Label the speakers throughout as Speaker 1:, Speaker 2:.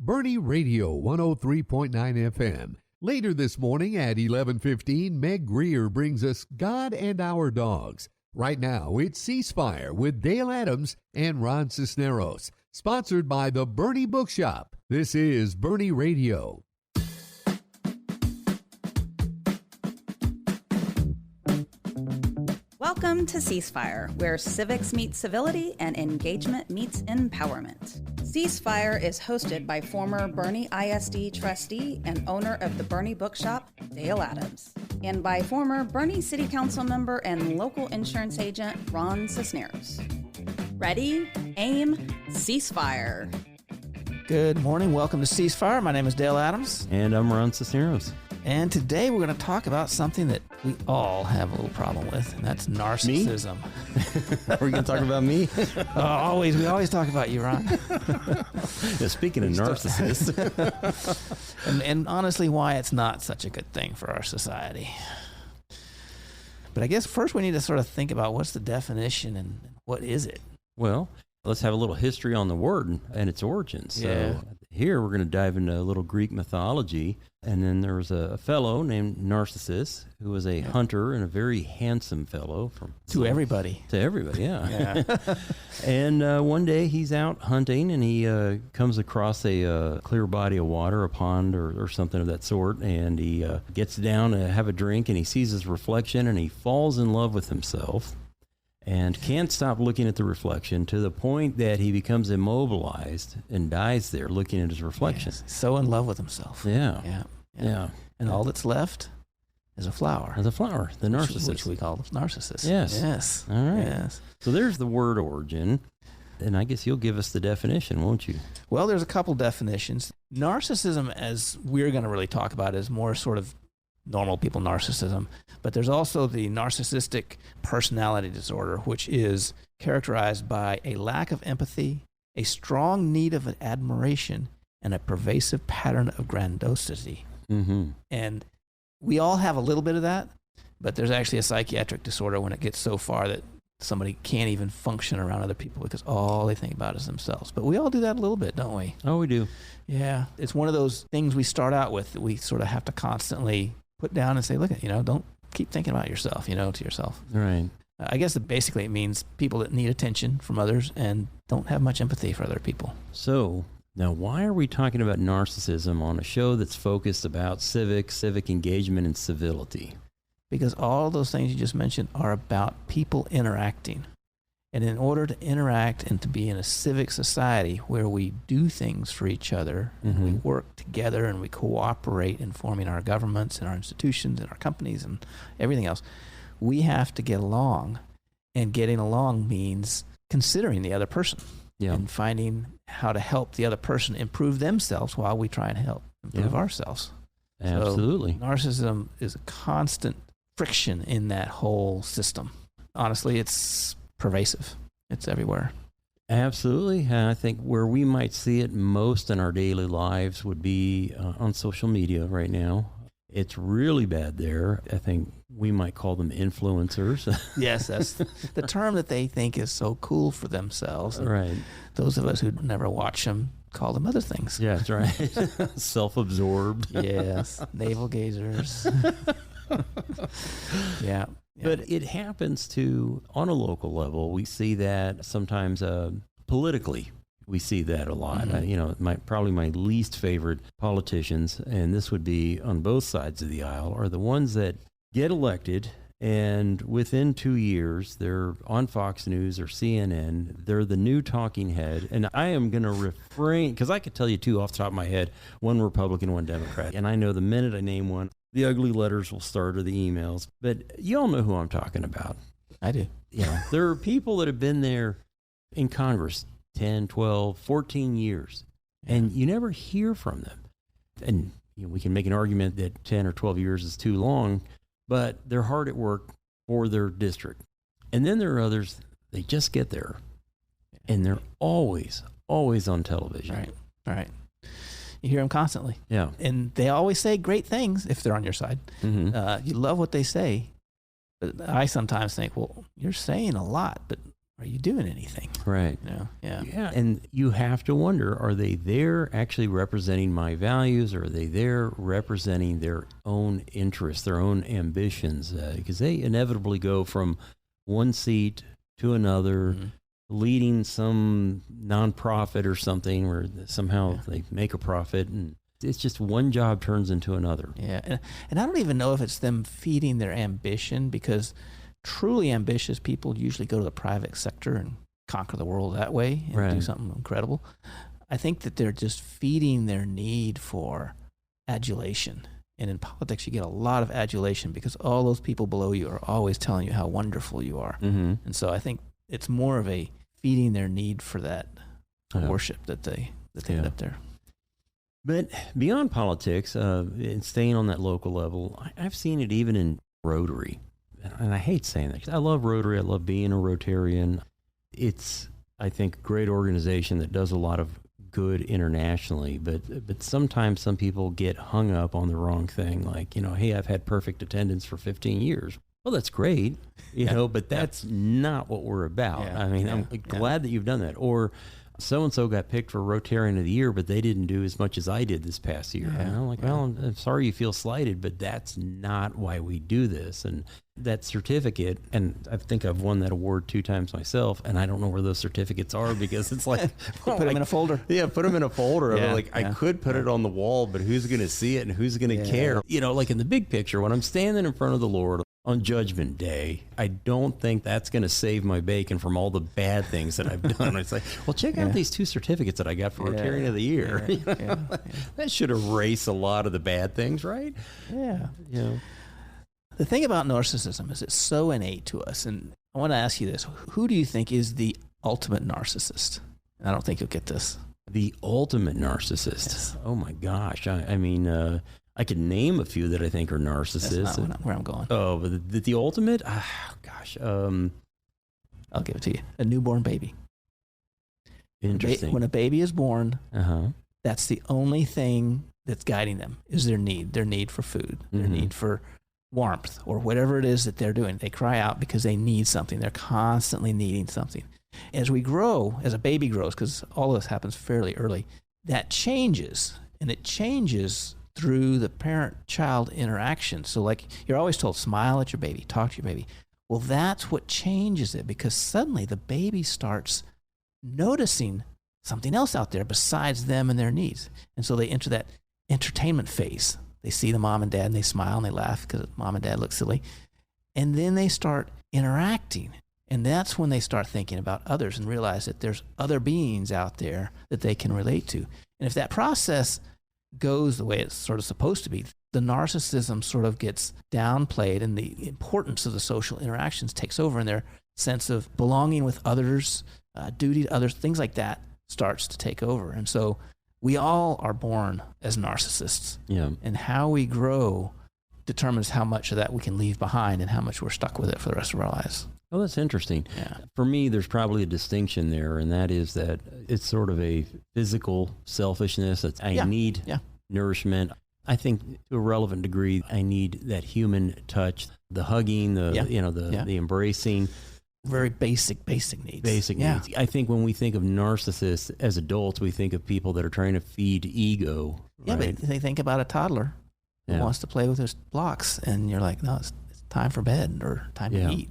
Speaker 1: Bernie Radio 103.9 FM. Later this morning at 11:15, Meg Greer brings us God and Our Dogs. Right now, it's Ceasefire with Dale Adams and Ron Cisneros, sponsored by the Bernie Bookshop. This is Bernie Radio.
Speaker 2: Welcome to Ceasefire, where civics meet civility and engagement meets empowerment. Ceasefire is hosted by former Bernie ISD trustee and owner of the Bernie Bookshop, Dale Adams, and by former Bernie City Council member and local insurance agent, Ron Cisneros. Ready, aim, ceasefire.
Speaker 3: Good morning. Welcome to Ceasefire. My name is Dale Adams.
Speaker 4: And I'm Ron Cisneros.
Speaker 3: And today we're going to talk about something that we all have a little problem with, and that's narcissism.
Speaker 4: Are we going to talk about me?
Speaker 3: Always. We always talk about you, Ron.
Speaker 4: Yeah, speaking of narcissists.
Speaker 3: and honestly, why it's not such a good thing for our society. But I guess first we need to sort of think about what's the definition and what is it?
Speaker 4: Well, let's have a little history on the word and its origins. So here we're going to dive into a little Greek mythology. And then there was a fellow named Narcissus who was a hunter and a very handsome fellow.
Speaker 3: To everybody,
Speaker 4: yeah. And one day he's out hunting and he comes across a clear body of water, a pond or something of that sort. And he gets down to have a drink and he sees his reflection and he falls in love with himself. And can't stop looking at the reflection to the point that he becomes immobilized and dies there looking at his reflection.
Speaker 3: Yes, so in love with himself.
Speaker 4: Yeah.
Speaker 3: And all that's left is a flower.
Speaker 4: The narcissist.
Speaker 3: Which we call narcissist.
Speaker 4: Yes. All right.
Speaker 3: Yes.
Speaker 4: So there's the word origin. And I guess you'll give us the definition, won't you?
Speaker 3: Well, there's a couple definitions. Narcissism, as we're going to really talk about, is more sort of normal people narcissism. But there's also the narcissistic personality disorder, which is characterized by a lack of empathy, a strong need of admiration, and a pervasive pattern of grandiosity.
Speaker 4: Mm-hmm.
Speaker 3: And we all have a little bit of that, but there's actually a psychiatric disorder when it gets so far that somebody can't even function around other people because all they think about is themselves. But we all do that a little bit, don't we?
Speaker 4: Oh, we do.
Speaker 3: Yeah. It's one of those things we start out with that we sort of have to constantly put down and say, look, don't keep thinking about yourself, to yourself.
Speaker 4: Right.
Speaker 3: I guess that basically it means people that need attention from others and don't have much empathy for other people.
Speaker 4: So now why are we talking about narcissism on a show that's focused about civic engagement and civility?
Speaker 3: Because all those things you just mentioned are about people interacting. And in order to interact and to be in a civic society where we do things for each other, and we work together and we cooperate in forming our governments and our institutions and our companies and everything else, we have to get along. And getting along means considering the other person and finding how to help the other person improve themselves while we try and help improve ourselves.
Speaker 4: Absolutely.
Speaker 3: So narcissism is a constant friction in that whole system. Honestly, it's pervasive. It's everywhere.
Speaker 4: Absolutely. I think where we might see it most in our daily lives would be on social media right now. It's really bad there. I think we might call them influencers. Yes,
Speaker 3: that's the term that they think is so cool for themselves.
Speaker 4: Right.
Speaker 3: Those of us who never watch them call them other things.
Speaker 4: Yeah, that's right. Self-absorbed.
Speaker 3: Yes. Navel gazers. Yeah.
Speaker 4: But it happens on a local level. We see that sometimes politically. We see that a lot. Probably my least favorite politicians, and this would be on both sides of the aisle, are the ones that get elected and within 2 years, they're on Fox News or CNN. They're the new talking head. And I am going to refrain, because I could tell you two off the top of my head, one Republican, one Democrat. And I know the minute I name one, the ugly letters will start or the emails. But you all know who I'm talking about.
Speaker 3: I do.
Speaker 4: Yeah. There are people that have been there in Congress 10, 12, 14 years, and you never hear from them. And we can make an argument that 10 or 12 years is too long, but they're hard at work for their district. And then there are others, they just get there, and they're always on television.
Speaker 3: Right. You hear them constantly.
Speaker 4: Yeah.
Speaker 3: And they always say great things if they're on your side. Mm-hmm. You love what they say. But I sometimes think, well, you're saying a lot, but are you doing anything?
Speaker 4: Right. Yeah. And you have to wonder, are they there actually representing my values, or are they there representing their own interests, their own ambitions? Because they inevitably go from one seat to another, leading some nonprofit or something where somehow they make a profit, and it's just one job turns into another.
Speaker 3: Yeah. And I don't even know if it's them feeding their ambition, because truly ambitious people usually go to the private sector and conquer the world that way and do something incredible. I think that they're just feeding their need for adulation. And in politics, you get a lot of adulation because all those people below you are always telling you how wonderful you are. And so I think it's more of a feeding their need for that worship that they end up there.
Speaker 4: But beyond politics, and staying on that local level, I've seen it even in Rotary. And I hate saying that, 'cause I love Rotary. I love being a Rotarian. It's, I think, a great organization that does a lot of good internationally. But sometimes some people get hung up on the wrong thing. Like, hey, I've had perfect attendance for 15 years. Well, that's great, but that's not what we're about. I mean, I'm glad that you've done that. Or so-and-so got picked for Rotarian of the Year, but they didn't do as much as I did this past year. And I'm like, well, I'm sorry you feel slighted, but that's not why we do this. And that certificate, and I think I've won that award 2 times myself, and I don't know where those certificates are, because it's like...
Speaker 3: put them in a folder.
Speaker 4: Yeah, put them in a folder. I could put it on the wall, but who's going to see it and who's going to care? Like in the big picture, when I'm standing in front of the Lord on Judgment Day, I don't think that's going to save my bacon from all the bad things that I've done. It's like, well, check out these 2 certificates that I got for Rotarian of the Year. That should erase a lot of the bad things, right?
Speaker 3: Yeah. The thing about narcissism is it's so innate to us. And I want to ask you this. Who do you think is the ultimate narcissist? And I don't think you'll get this.
Speaker 4: The ultimate narcissist?
Speaker 3: Yes.
Speaker 4: Oh, my gosh. I mean... I could name a few that I think are narcissists.
Speaker 3: That's not where I'm going.
Speaker 4: Oh, but the ultimate? Gosh.
Speaker 3: I'll give it to you. A newborn baby.
Speaker 4: Interesting.
Speaker 3: When a baby is born, that's the only thing that's guiding them is their need for food, their need for warmth, or whatever it is that they're doing. They cry out because they need something. They're constantly needing something. As we grow, as a baby grows, because all of this happens fairly early, that changes, and it changes through the parent-child interaction. So like you're always told, smile at your baby, talk to your baby. Well, that's what changes it, because suddenly the baby starts noticing something else out there besides them and their needs. And so they enter that entertainment phase. They see the mom and dad and they smile and they laugh because mom and dad look silly. And then they start interacting. And that's when they start thinking about others and realize that there's other beings out there that they can relate to. And if that process goes the way it's sort of supposed to be, the narcissism sort of gets downplayed, and the importance of the social interactions takes over, and their sense of belonging with others, duty to others, things like that starts to take over. And so we all are born as narcissists. And how we grow determines how much of that we can leave behind and how much we're stuck with it for the rest of our lives.
Speaker 4: Oh, that's interesting. For me, there's probably a distinction there, and that is that it's sort of a physical selfishness. I need nourishment. I think to a relevant degree, I need that human touch, the hugging, the embracing.
Speaker 3: Very basic needs.
Speaker 4: Basic needs. I think when we think of narcissists as adults, we think of people that are trying to feed ego.
Speaker 3: Yeah, right? But they think about a toddler who wants to play with his blocks, and you're like, no, it's time for bed or time to eat.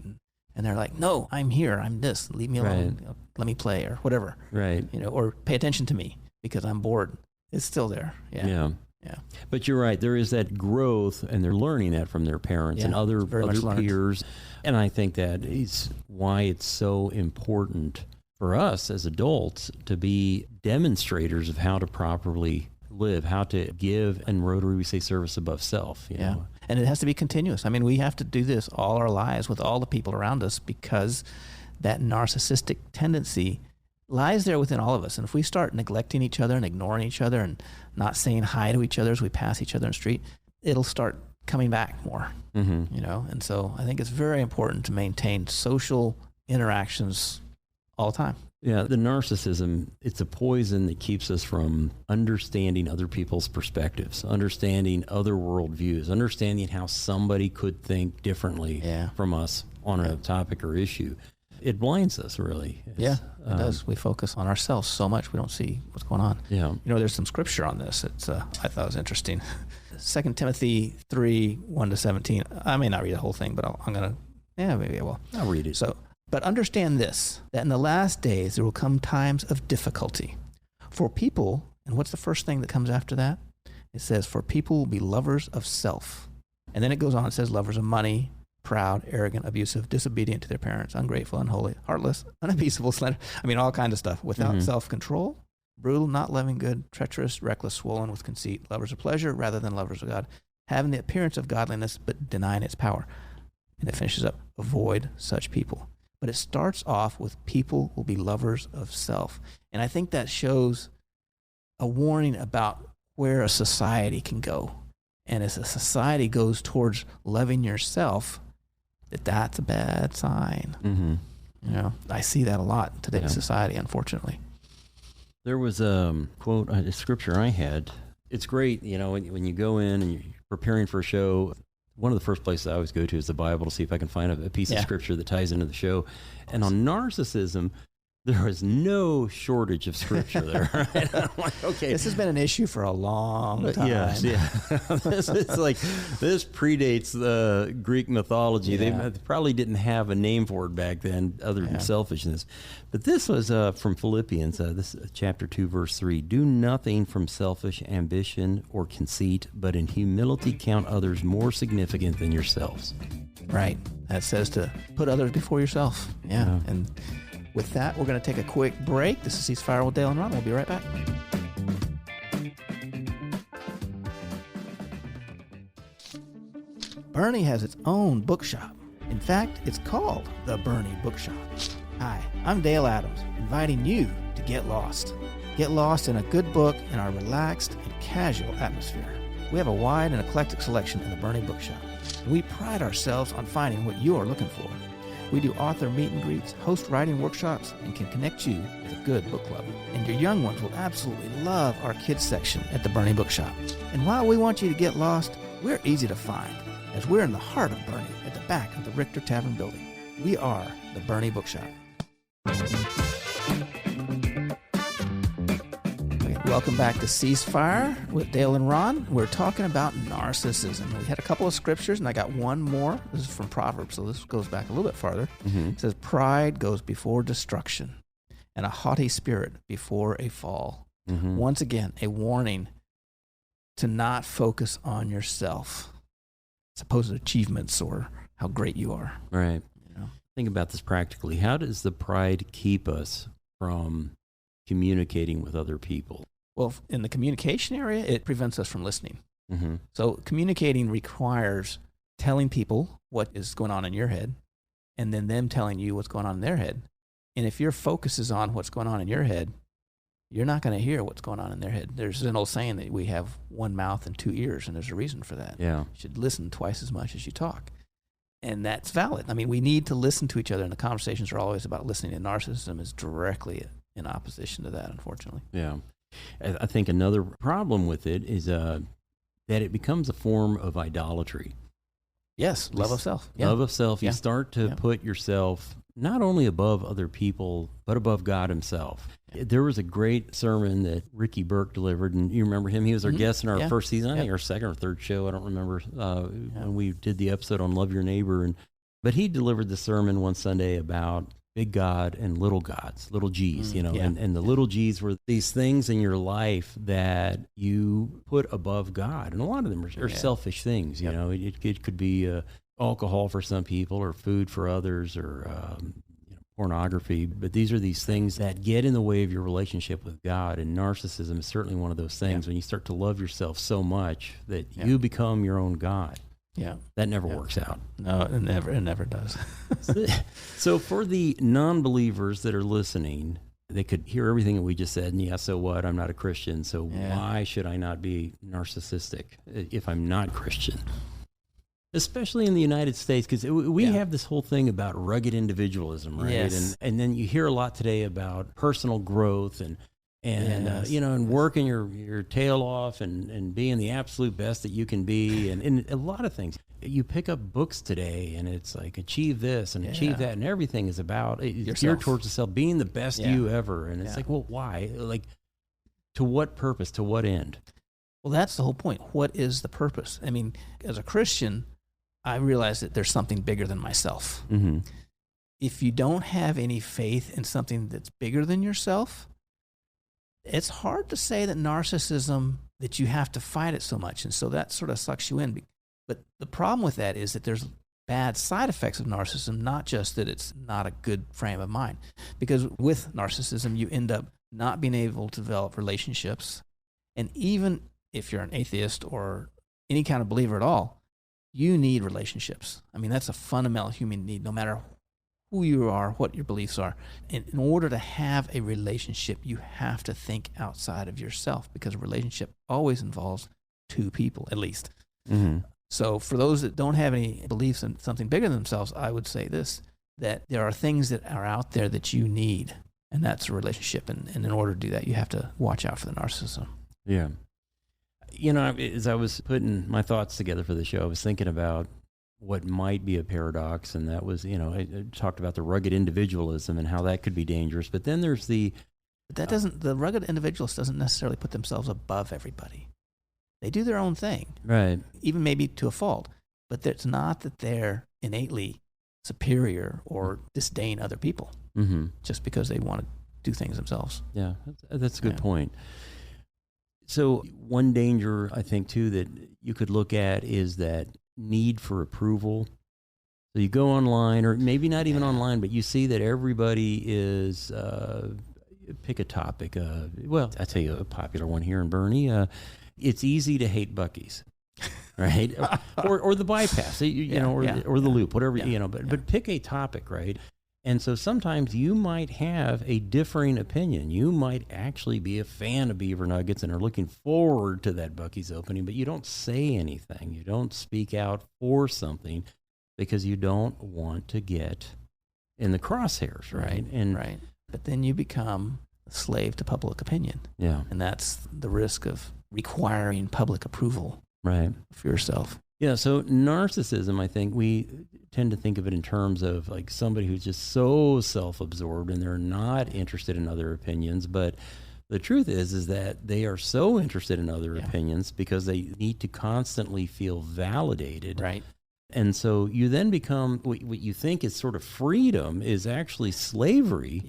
Speaker 3: And they're like, no, I'm here. I'm this. Leave me alone. Let me play or whatever.
Speaker 4: Right.
Speaker 3: Or pay attention to me because I'm bored. It's still there. Yeah.
Speaker 4: But you're right. There is that growth, and they're learning that from their parents and other peers. And I think that is why it's so important for us as adults to be demonstrators of how to properly live, how to give. In Rotary, we say service above self. You know?
Speaker 3: And it has to be continuous. I mean, we have to do this all our lives with all the people around us, because that narcissistic tendency lies there within all of us. And if we start neglecting each other and ignoring each other and not saying hi to each other as we pass each other in the street, it'll start coming back more, And so I think it's very important to maintain social interactions all the time.
Speaker 4: Yeah, the narcissism, it's a poison that keeps us from understanding other people's perspectives, understanding other worldviews, understanding how somebody could think differently from us on a topic or issue. it blinds us, really.
Speaker 3: It does. We focus on ourselves so much we don't see what's going on.
Speaker 4: Yeah.
Speaker 3: You know, there's some scripture on this. It's I thought it was interesting. 2 Timothy 3, 1-17. I may not read the whole thing, but I'm going to, maybe I will.
Speaker 4: I'll read it.
Speaker 3: So, but understand this, that in the last days there will come times of difficulty for people. And what's the first thing that comes after that? It says, for people will be lovers of self. And then it goes on, it says lovers of money, proud, arrogant, abusive, disobedient to their parents, ungrateful, unholy, heartless, unappeasable, slender. I mean, all kinds of stuff. Without self-control, brutal, not loving good, treacherous, reckless, swollen with conceit, lovers of pleasure rather than lovers of God, having the appearance of godliness but denying its power. And it finishes up, avoid such people. But it starts off with people will be lovers of self. And I think that shows a warning about where a society can go. And as a society goes towards loving yourself, that's a bad sign. You know, I see that a lot in today's society, unfortunately.
Speaker 4: There was a quote, a scripture I had. It's great, you know, when you go in and you're preparing for a show, one of the first places I always go to is the Bible to see if I can find a piece of scripture that ties into the show. And on narcissism, there is no shortage of scripture there. Right? I'm like, okay.
Speaker 3: This has been an issue for a long time.
Speaker 4: Yes, this predates the Greek mythology.
Speaker 3: Yeah.
Speaker 4: They probably didn't have a name for it back then other than selfishness. But this was from Philippians, this chapter 2, verse 3. Do nothing from selfish ambition or conceit, but in humility count others more significant than yourselves.
Speaker 3: Right. That says to put others before yourself. Yeah. And with that, we're going to take a quick break. This is Ceasefire with Dale and Ron. We'll be right back. Bernie has its own bookshop. In fact, it's called the Bernie Bookshop. Hi, I'm Dale Adams, inviting you to get lost. Get lost in a good book in our relaxed and casual atmosphere. We have a wide and eclectic selection in the Bernie Bookshop. We pride ourselves on finding what you are looking for. We do author meet and greets, host writing workshops, and can connect you with a good book club. And your young ones will absolutely love our kids section at the Bernie Bookshop. And while we want you to get lost, we're easy to find, as we're in the heart of Bernie at the back of the Richter Tavern building. We are the Bernie Bookshop. Welcome back to Ceasefire with Dale and Ron. We're talking about narcissism. We had a couple of scriptures, and I got one more. This is from Proverbs, so this goes back a little bit farther. It says, pride goes before destruction, and a haughty spirit before a fall. Once again, a warning to not focus on yourself, as opposed to achievements or how great you are.
Speaker 4: Right.
Speaker 3: You know?
Speaker 4: Think about this practically. How does the pride keep us from communicating with other people?
Speaker 3: Well, in the communication area, it prevents us from listening. So communicating requires telling people what is going on in your head and then them telling you what's going on in their head. And if your focus is on what's going on in your head, you're not going to hear what's going on in their head. There's an old saying that we have one mouth and two ears, and there's a reason for that.
Speaker 4: Yeah.
Speaker 3: You should listen twice as much as you talk. And that's valid. I mean, we need to listen to each other, and the conversations are always about listening. And narcissism is directly in opposition to that, unfortunately.
Speaker 4: Yeah. I think another problem with it is that it becomes a form of idolatry.
Speaker 3: Yes, love of self. Yeah.
Speaker 4: Love of self.
Speaker 3: Yeah.
Speaker 4: You start to put yourself not only above other people, but above God himself. There was a great sermon that Ricky Burke delivered, and you remember him. He was our guest in our first season, I think our second or third show. I don't remember when we did the episode on Love Your Neighbor. But he delivered the sermon one Sunday about big God and little gods, little G's, you know, and the little G's were these things in your life that you put above God. And a lot of them are selfish things, you know. It could be alcohol for some people, or food for others, or pornography. But these are these things that get in the way of your relationship with God. And narcissism is certainly one of those things when you start to love yourself so much that you become your own God.
Speaker 3: Yeah.
Speaker 4: That never works out.
Speaker 3: No, it never does.
Speaker 4: So for the non-believers that are listening, they could hear everything that we just said, and so what? I'm not a Christian, so why should I not be narcissistic if I'm not Christian? Especially in the United States, because we have this whole thing about rugged individualism, right?
Speaker 3: Yes.
Speaker 4: And then you hear a lot today about personal growth and working your tail off and being the absolute best that you can be, and a lot of things. you pick up books today and it's like achieve this and achieve that, and everything is about it's geared towards yourself, being the best you ever. And it's like, well, why? Like, to what purpose? To what end?
Speaker 3: Well, that's the whole point. What is the purpose? I mean, as a Christian, I realize that there's something bigger than myself.
Speaker 4: Mm-hmm.
Speaker 3: If you don't have any faith in something that's bigger than yourself, it's hard to say that narcissism, that you have to fight it so much. And so that sort of sucks you in. But the problem with that is that there's bad side effects of narcissism, not just that it's not a good frame of mind. Because with narcissism, you end up not being able to develop relationships. And even if you're an atheist or any kind of believer at all, you need relationships. I mean, that's a fundamental human need, no matter who you are, what your beliefs are. And in order to have a relationship, you have to think outside of yourself, because a relationship always involves two people, at least.
Speaker 4: Mm-hmm.
Speaker 3: So for those that don't have any beliefs in something bigger than themselves, I would say this, that there are things that are out there that you need, and that's a relationship. And in order to do that, you have to watch out for the narcissism.
Speaker 4: Yeah. You know, as I was putting my thoughts together for the show, I was thinking about what might be a paradox, and that was, I talked about the rugged individualism and how that could be dangerous. But then there's the
Speaker 3: rugged individualist doesn't necessarily put themselves above everybody. They do their own thing,
Speaker 4: right?
Speaker 3: Even maybe to a fault, but it's not that they're innately superior or disdain other people just because they want to do things themselves.
Speaker 4: Yeah, that's a good point. So one danger, I think, too, that you could look at is that need for approval. So you go online, or maybe not even online, but you see that everybody is, pick a topic. Well, I'll tell you a popular one here in Bernie. It's easy to hate Buc-ee's, right? or the bypass, or the loop, whatever, but pick a topic, right? And so sometimes you might have a differing opinion. You might actually be a fan of Beaver Nuggets and are looking forward to that Buc-ee's opening, but you don't say anything. You don't speak out for something because you don't want to get in the crosshairs, right?
Speaker 3: Right. But then you become a slave to public opinion.
Speaker 4: Yeah.
Speaker 3: And that's the risk of requiring public approval for yourself.
Speaker 4: Yeah, so narcissism, I think we tend to think of it in terms of like somebody who's just so self-absorbed and they're not interested in other opinions. But the truth is that they are so interested in other opinions because they need to constantly feel validated.
Speaker 3: Right.
Speaker 4: And so you then become, what you think is sort of freedom is actually slavery,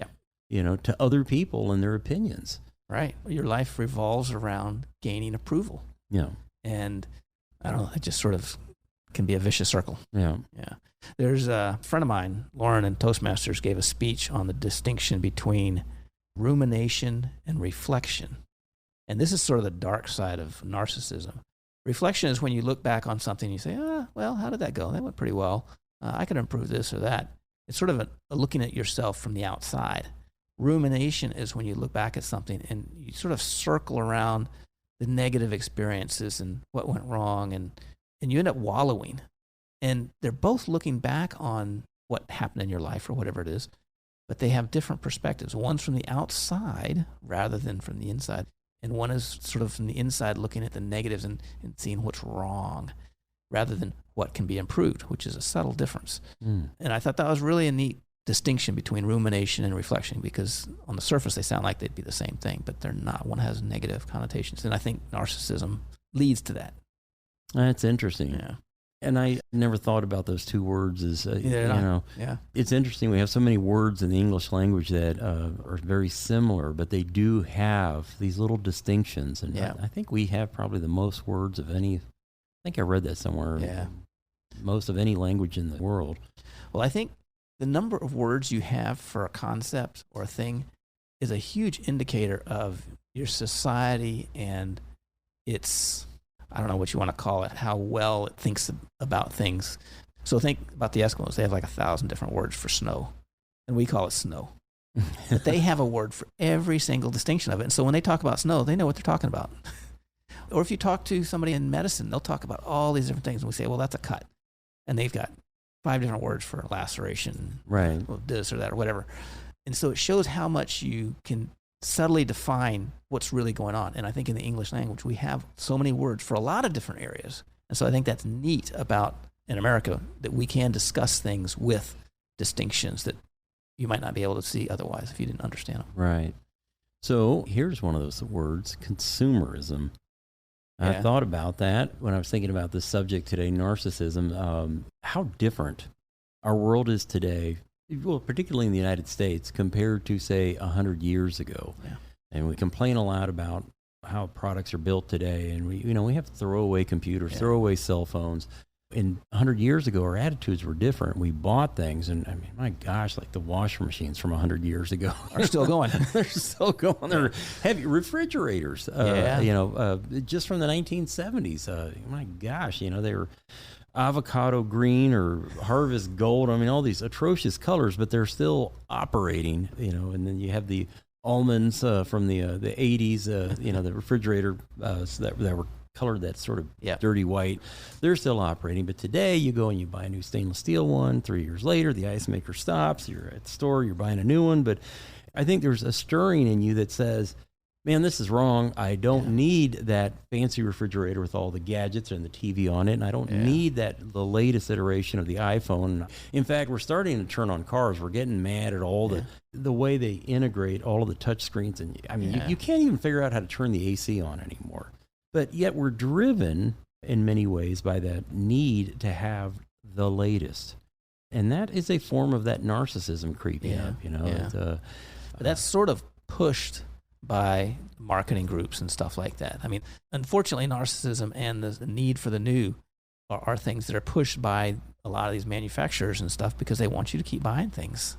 Speaker 4: to other people and their opinions.
Speaker 3: Right. Your life revolves around gaining approval.
Speaker 4: Yeah.
Speaker 3: And I don't know, it just sort of can be a vicious circle.
Speaker 4: Yeah.
Speaker 3: Yeah. There's a friend of mine, Lauren, in Toastmasters, gave a speech on the distinction between rumination and reflection. And this is sort of the dark side of narcissism. Reflection is when you look back on something and you say, well, how did that go? That went pretty well. I could improve this or that. It's sort of a looking at yourself from the outside. Rumination is when you look back at something and you sort of circle around the negative experiences and what went wrong, and you end up wallowing. And they're both looking back on what happened in your life or whatever it is, but they have different perspectives. One's from the outside rather than from the inside. And one is sort of from the inside looking at the negatives and seeing what's wrong rather than what can be improved, which is a subtle difference. And I thought that was really a neat distinction between rumination and reflection, because on the surface they sound like they'd be the same thing, but they're not. One has negative connotations, and I think narcissism leads to that.
Speaker 4: That's interesting.
Speaker 3: Yeah.
Speaker 4: And I never thought about those two words as,
Speaker 3: Yeah.
Speaker 4: It's interesting. We have so many words in the English language that are very similar, but they do have these little distinctions. And I think we have probably the most words of any, I think I read that somewhere.
Speaker 3: Yeah.
Speaker 4: Most of any language in the world.
Speaker 3: Well, I think the number of words you have for a concept or a thing is a huge indicator of your society and its, I don't know what you want to call it, how well it thinks about things. So think about the Eskimos. They have like 1,000 different words for snow, and we call it snow. But they have a word for every single distinction of it. And so when they talk about snow, they know what they're talking about. Or if you talk to somebody in medicine, they'll talk about all these different things. And we say, well, that's a cut. And they've got 5 different words for laceration,
Speaker 4: right?
Speaker 3: This or that or whatever. And so it shows how much you can subtly define what's really going on. And I think in the English language, we have so many words for a lot of different areas. And so I think that's neat about in America that we can discuss things with distinctions that you might not be able to see otherwise if you didn't understand them.
Speaker 4: Right. So here's one of those words, consumerism.
Speaker 3: Yeah.
Speaker 4: I thought about that when I was thinking about this subject today, narcissism, how different our world is today, well, particularly in the United States, compared to, say, 100 years ago.
Speaker 3: Yeah.
Speaker 4: And we complain a lot about how products are built today, and we have to throw away computers, throw away cell phones. And 100 years ago, our attitudes were different. We bought things, and I mean, my gosh, like the washer machines from 100 years ago
Speaker 3: Are still going.
Speaker 4: They're still going. They're heavy refrigerators. Just from the 1970s. My gosh, they were avocado green or harvest gold. I mean, all these atrocious colors, but they're still operating. And then you have the almonds from the 80s. The refrigerator that were colored that sort of dirty white. They're still operating, but today you go and you buy a new stainless steel one. 3 years later, the ice maker stops. You're at the store, you're buying a new one. But I think there's a stirring in you that says, man, this is wrong. I don't need that fancy refrigerator with all the gadgets and the TV on it, and I don't need the latest iteration of the iPhone. In fact, we're starting to turn on cars. We're getting mad at all the way they integrate all of the touch screens. And I mean, you can't even figure out how to turn the AC on anymore. But yet we're driven in many ways by that need to have the latest. And that is a form of that narcissism creeping up,
Speaker 3: But that's sort of pushed by marketing groups and stuff like that. I mean, unfortunately, narcissism and the need for the new are things that are pushed by a lot of these manufacturers and stuff because they want you to keep buying things.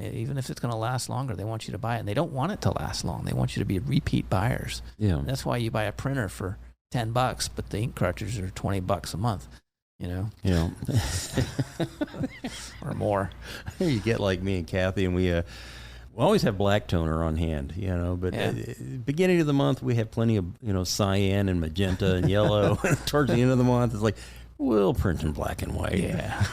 Speaker 3: Even if it's going to last longer, they want you to buy it. And they don't want it to last long. They want you to be repeat buyers.
Speaker 4: Yeah.
Speaker 3: And that's why you buy a printer for $10, but the ink cartridges are $20 a month,
Speaker 4: Yeah.
Speaker 3: or more.
Speaker 4: You get like me and Kathy, and we always have black toner on hand, but beginning of the month, we have plenty of, cyan and magenta and yellow. Towards the end of the month, it's like, we'll print in black and white.
Speaker 3: Yeah.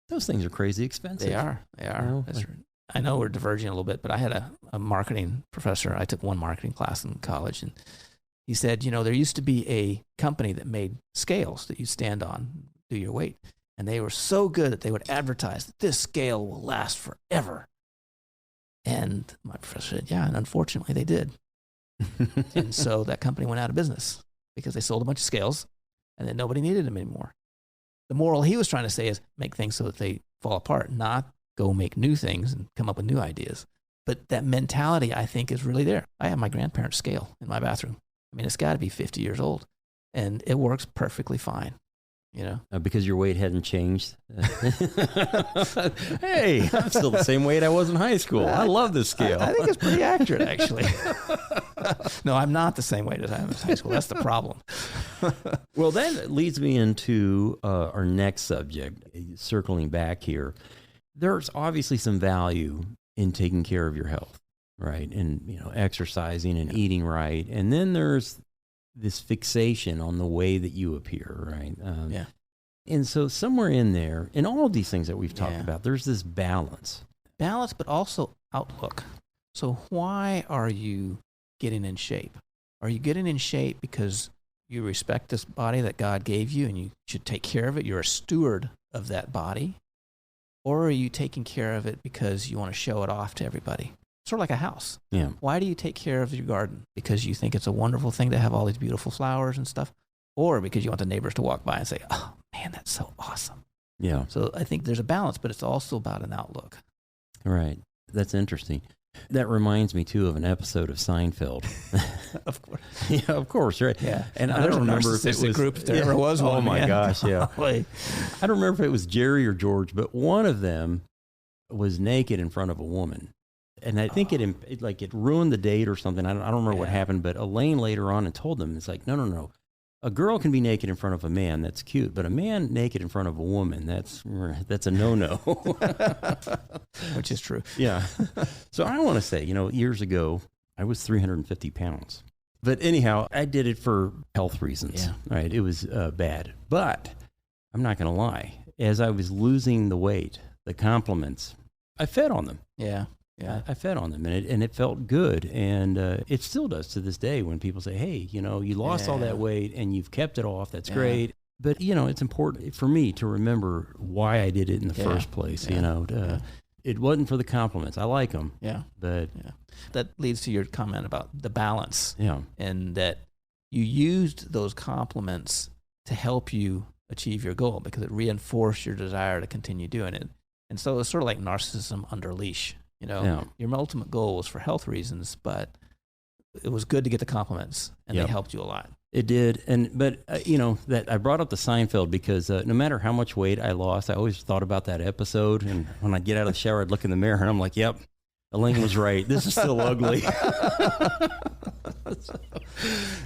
Speaker 4: Those things are crazy expensive.
Speaker 3: They are. That's right. I know we're diverging a little bit, but I had a marketing professor. I took one marketing class in college, and he said, there used to be a company that made scales that you stand on, do your weight. And they were so good that they would advertise that this scale will last forever. And my professor said, yeah, and unfortunately they did. And so that company went out of business because they sold a bunch of scales and then nobody needed them anymore. The moral he was trying to say is make things so that they fall apart, not go make new things and come up with new ideas. But that mentality, I think, is really there. I have my grandparents' scale in my bathroom. I mean, it's got to be 50 years old, and it works perfectly fine,
Speaker 4: because your weight hadn't changed. Hey, I'm still the same weight I was in high school. I love this scale.
Speaker 3: I think it's pretty accurate, actually. No, I'm not the same weight as I am in high school. That's the problem.
Speaker 4: Well, that leads me into our next subject, circling back here. There's obviously some value in taking care of your health, right? And, exercising and eating right. And then there's this fixation on the way that you appear, right? And so somewhere in there, in all of these things that we've talked about, there's this balance.
Speaker 3: Balance, but also outlook. So why are you getting in shape? Are you getting in shape because you respect this body that God gave you and you should take care of it? You're a steward of that body. Or are you taking care of it because you want to show it off to everybody? Sort of like a house.
Speaker 4: Yeah.
Speaker 3: Why do you take care of your garden? Because you think it's a wonderful thing to have all these beautiful flowers and stuff? Or because you want the neighbors to walk by and say, oh, man, that's so awesome.
Speaker 4: Yeah.
Speaker 3: So I think there's a balance, but it's also about an outlook.
Speaker 4: Right. That's interesting. That reminds me, too, of an episode of Seinfeld.
Speaker 3: Of course.
Speaker 4: Yeah, of course, right.
Speaker 3: Yeah.
Speaker 4: And I don't remember if it was...
Speaker 3: group if there ever was one.
Speaker 4: Oh, my gosh, yeah.
Speaker 3: I
Speaker 4: don't remember if it was Jerry or George, but one of them was naked in front of a woman. And I think it ruined the date or something. I don't remember what happened, but Elaine later on and told them, it's like, no. A girl can be naked in front of a man. That's cute. But a man naked in front of a woman, that's a no-no.
Speaker 3: Which is true.
Speaker 4: Yeah. So I want to say, years ago, I was 350 pounds. But anyhow, I did it for health reasons.
Speaker 3: Yeah.
Speaker 4: Right. It was bad. But I'm not going to lie. As I was losing the weight, the compliments, I fed on them.
Speaker 3: Yeah. Yeah.
Speaker 4: I fed on them, and it felt good. And it still does to this day when people say, hey, you lost all that weight and you've kept it off. That's great. But, it's important for me to remember why I did it in the first place, It wasn't for the compliments. I like them.
Speaker 3: Yeah.
Speaker 4: But
Speaker 3: that leads to your comment about the balance.
Speaker 4: Yeah.
Speaker 3: And that you used those compliments to help you achieve your goal because it reinforced your desire to continue doing it. And so it's sort of like narcissism under leash. Your ultimate goal was for health reasons, but it was good to get the compliments, and they helped you a lot.
Speaker 4: It did. But that I brought up the Seinfeld because no matter how much weight I lost, I always thought about that episode. And when I'd get out of the shower, I'd look in the mirror and I'm like, yep, Elaine was right. This is still ugly.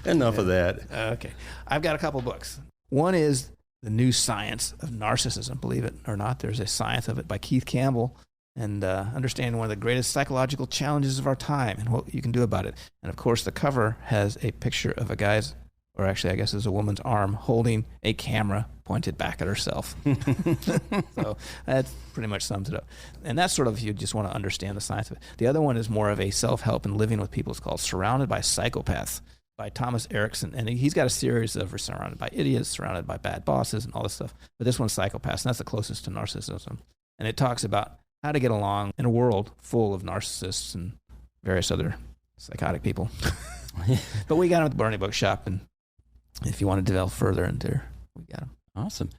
Speaker 4: Enough of that.
Speaker 3: Okay. I've got a couple books. One is The New Science of Narcissism. Believe it or not, there's a science of it by Keith Campbell. And understanding one of the greatest psychological challenges of our time and what you can do about it. And of course, the cover has a picture of a guy's, or actually I guess it's a woman's arm, holding a camera pointed back at herself. So that pretty much sums it up. And that's sort of if you just want to understand the science of it. The other one is more of a self-help and living with people. It's called Surrounded by Psychopaths by Thomas Erickson. And he's got a series of surrounded by idiots, surrounded by bad bosses and all this stuff. But this one's psychopaths, and that's the closest to narcissism. And it talks about how to get along in a world full of narcissists and various other psychotic people. But we got them at the Bernie Bookshop, and if you want to delve further into there, we got them.
Speaker 4: Awesome.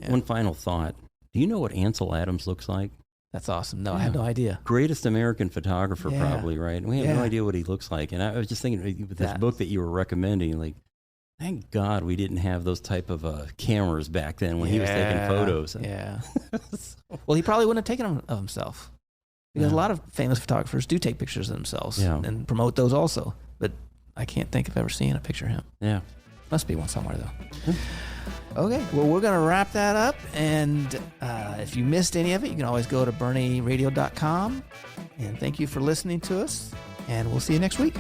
Speaker 4: Yeah. One final thought. Do you know what Ansel Adams looks like?
Speaker 3: That's awesome. No, I had no idea.
Speaker 4: Greatest American photographer, probably, right? We have no idea what he looks like. And I was just thinking, with this book that you were recommending, like, thank God we didn't have those type of cameras back then when he was taking photos.
Speaker 3: Yeah. Well, he probably wouldn't have taken them of himself because a lot of famous photographers do take pictures of themselves and promote those also. But I can't think of ever seeing a picture of him.
Speaker 4: Yeah.
Speaker 3: Must be one somewhere, though. Okay. Well, we're going to wrap that up. And if you missed any of it, you can always go to BernieRadio.com. And thank you for listening to us. And we'll see you next week.